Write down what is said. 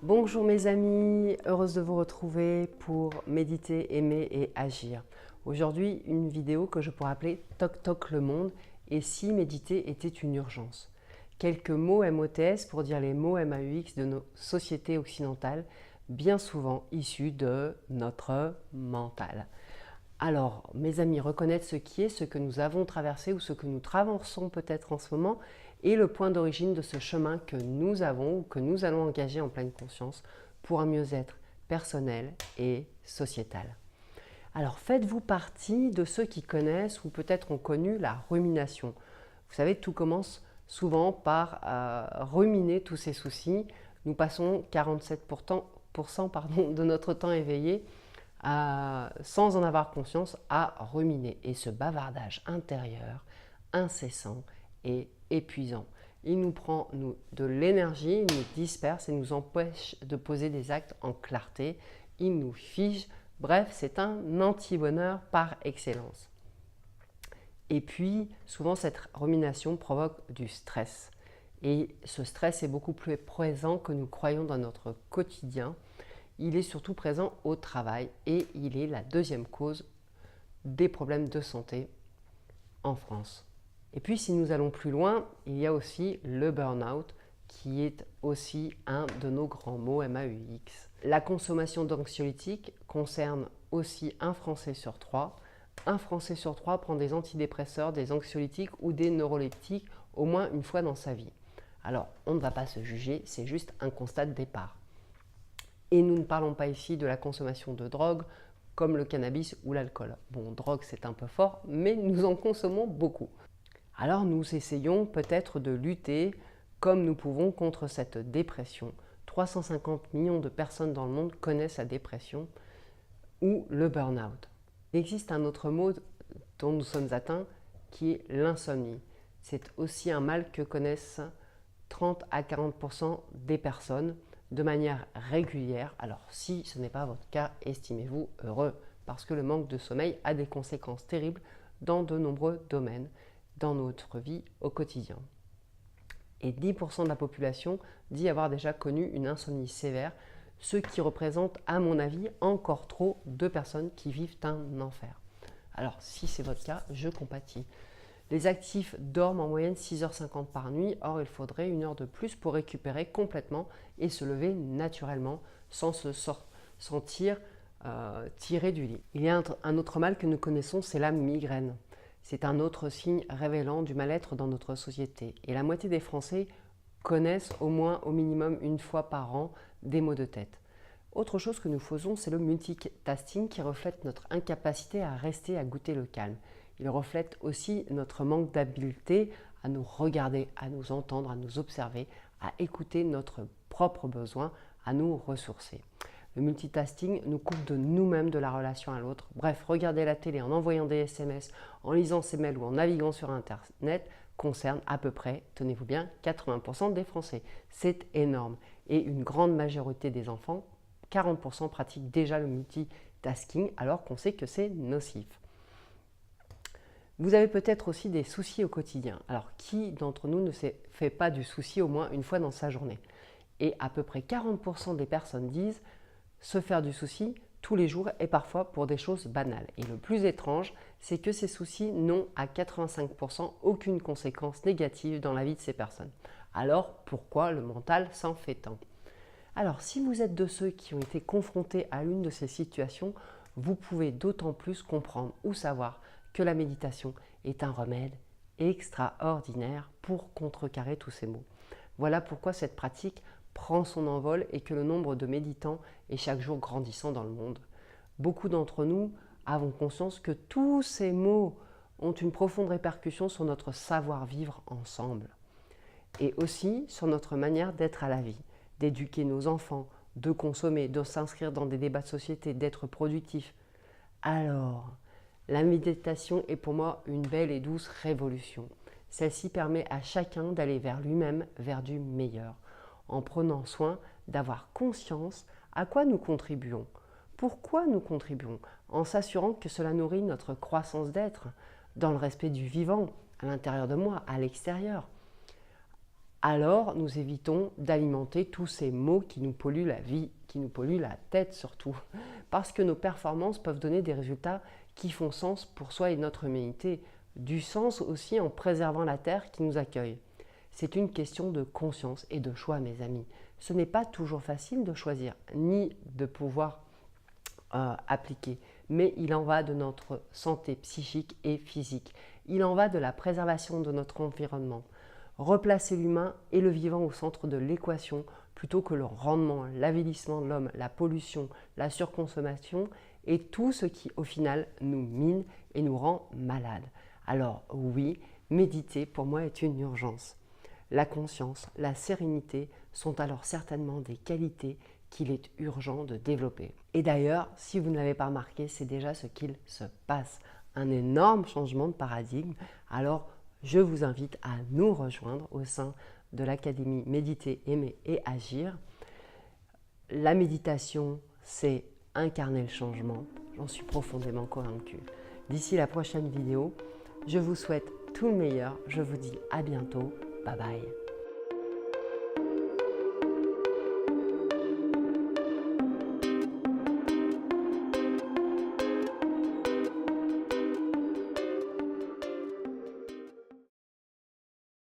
Bonjour mes amis, heureuse de vous retrouver pour méditer, aimer et agir. Aujourd'hui, une vidéo que je pourrais appeler Toc Toc le monde et si méditer était une urgence. Quelques mots MOTS pour dire les mots MAUX de nos sociétés occidentales, bien souvent issus de notre mental. Alors, mes amis, reconnaître ce qui est, ce que nous avons traversé ou ce que nous traversons peut-être en ce moment est le point d'origine de ce chemin que nous avons ou que nous allons engager en pleine conscience pour un mieux-être personnel et sociétal. Alors, faites-vous partie de ceux qui connaissent ou peut-être ont connu la rumination. Vous savez, tout commence souvent par ruminer tous ces soucis. Nous passons 47% de notre temps éveillé sans en avoir conscience, à ruminer. Et ce bavardage intérieur, incessant et épuisant. Il nous prend de l'énergie, il nous disperse et nous empêche de poser des actes en clarté. Il nous fige. Bref, c'est un anti-bonheur par excellence. Et puis, souvent, cette rumination provoque du stress. Et ce stress est beaucoup plus présent que nous croyons dans notre quotidien. Il est surtout présent au travail et il est la deuxième cause des problèmes de santé en France. Et puis si nous allons plus loin, il y a aussi le burn-out qui est aussi un de nos grands mots MAUX. La consommation d'anxiolytiques concerne aussi un Français sur trois. Un Français sur trois prend des antidépresseurs, des anxiolytiques ou des neuroleptiques au moins une fois dans sa vie. Alors, on ne va pas se juger, c'est juste un constat de départ. Et nous ne parlons pas ici de la consommation de drogue comme le cannabis ou l'alcool. Bon, drogue c'est un peu fort, mais nous en consommons beaucoup. Alors nous essayons peut-être de lutter comme nous pouvons contre cette dépression. 350 millions de personnes dans le monde connaissent la dépression ou le burn-out. Il existe un autre mot dont nous sommes atteints qui est l'insomnie. C'est aussi un mal que connaissent 30 à 40% des personnes de manière régulière. Alors si ce n'est pas votre cas, estimez-vous heureux parce que le manque de sommeil a des conséquences terribles dans de nombreux domaines dans notre vie au quotidien. Et 10% de la population dit avoir déjà connu une insomnie sévère, ce qui représente à mon avis encore trop de personnes qui vivent un enfer. Alors si c'est votre cas, je compatis. Les actifs dorment en moyenne 6h50 par nuit, or il faudrait 1 heure de plus pour récupérer complètement et se lever naturellement sans se sentir tiré du lit. Il y a un autre mal que nous connaissons, c'est la migraine. C'est un autre signe révélant du mal-être dans notre société. Et la moitié des Français connaissent au moins au minimum une fois par an des maux de tête. Autre chose que nous faisons, c'est le multitasking qui reflète notre incapacité à rester à goûter le calme. Il reflète aussi notre manque d'habileté à nous regarder, à nous entendre, à nous observer, à écouter notre propre besoin, à nous ressourcer. Le multitasking nous coupe de nous-mêmes, de la relation à l'autre. Bref, regarder la télé en envoyant des SMS, en lisant ses mails ou en naviguant sur Internet concerne à peu près, tenez-vous bien, 80% des Français. C'est énorme. Et une grande majorité des enfants, 40% pratiquent déjà le multitasking alors qu'on sait que c'est nocif. Vous avez peut-être aussi des soucis au quotidien. Alors, qui d'entre nous ne se fait pas du souci au moins une fois dans sa journée? Et à peu près 40% des personnes disent se faire du souci tous les jours et parfois pour des choses banales. Et le plus étrange, c'est que ces soucis n'ont à 85% aucune conséquence négative dans la vie de ces personnes. Alors, pourquoi le mental s'en fait tant? Alors, si vous êtes de ceux qui ont été confrontés à l'une de ces situations, vous pouvez d'autant plus comprendre ou savoir que la méditation est un remède extraordinaire pour contrecarrer tous ces maux. Voilà pourquoi cette pratique prend son envol et que le nombre de méditants est chaque jour grandissant dans le monde. Beaucoup d'entre nous avons conscience que tous ces maux ont une profonde répercussion sur notre savoir-vivre ensemble et aussi sur notre manière d'être à la vie, d'éduquer nos enfants, de consommer, de s'inscrire dans des débats de société, d'être productif. Alors, la méditation est pour moi une belle et douce révolution. Celle-ci permet à chacun d'aller vers lui-même, vers du meilleur, en prenant soin d'avoir conscience à quoi nous contribuons, pourquoi nous contribuons, en s'assurant que cela nourrit notre croissance d'être, dans le respect du vivant, à l'intérieur de moi, à l'extérieur. alors nous évitons d'alimenter tous ces maux qui nous polluent la vie, qui nous polluent la tête surtout. Parce que nos performances peuvent donner des résultats qui font sens pour soi et notre humanité, du sens aussi en préservant la terre qui nous accueille. C'est une question de conscience et de choix, mes amis. Ce n'est pas toujours facile de choisir, ni de pouvoir appliquer, mais il en va de notre santé psychique et physique. Il en va de la préservation de notre environnement. Replacer l'humain et le vivant au centre de l'équation plutôt que le rendement, l'avilissement de l'homme, la pollution, la surconsommation et tout ce qui au final nous mine et nous rend malades. Alors oui, méditer pour moi est une urgence. La conscience, la sérénité sont alors certainement des qualités qu'il est urgent de développer. Et d'ailleurs, si vous ne l'avez pas remarqué, c'est déjà ce qu'il se passe. Un énorme changement de paradigme. Alors, je vous invite à nous rejoindre au sein de l'Académie Méditer, Aimer et Agir. La méditation, c'est incarner le changement. J'en suis profondément convaincue. D'ici la prochaine vidéo, je vous souhaite tout le meilleur. Je vous dis à bientôt. Bye bye.